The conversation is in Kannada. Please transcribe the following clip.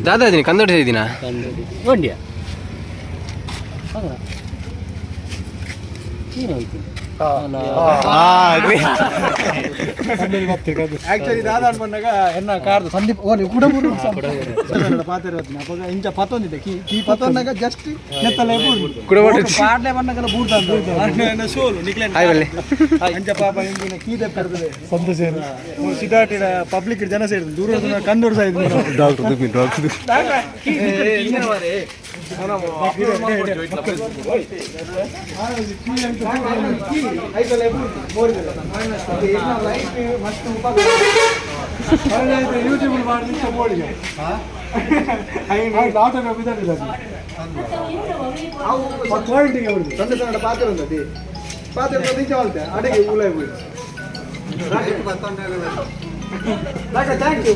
ದಾದಾ ಇದೀನಿ ಕಂದೋಡಿ ಇದೀನಾ ಗೊಂಡಿಯ ಆಕ್ಚುಲಿ ದಾದಾ ಬಂದಾಗ ಎನ್ನ ಕಾರ್ದು ಸಂದೀಪ್ ಓಲಿ ಕೂಡ ಮೂರು ಪಾತ್ರ ಇಂಚ ಪತ್ತೊಂದಿದೆ ಕೀ ಪತ್ತೊಂದಾಗ ಜಸ್ಟ್ ನೆತ್ತಲೆ ಪಾಡ್ಲೆ ಬಂದಾಗ ಬೂಡ್ದ ಸೋಲು ನಿಕ್ಲೆ ಅಂಚ ಪಾಪ ಇಂದಿನ ಕೀದೆ ಪಡ್ತದೆ ಸಂತೋಷ ಸಿಟಾಟಿನ ಪಬ್ಲಿಕ್ ಜನ ಸೇರಿದ್ರು ದೂರ ಕಂದೋಡ್ ಸಾಯಿದ್ರು ಡಾಕ್ಟರ್ ಯೂಟ್ಯೂಬ್ ಮಾಡಿ ಪಾತ್ರ ಅಡಿಗೆ ಥ್ಯಾಂಕ್ ಯು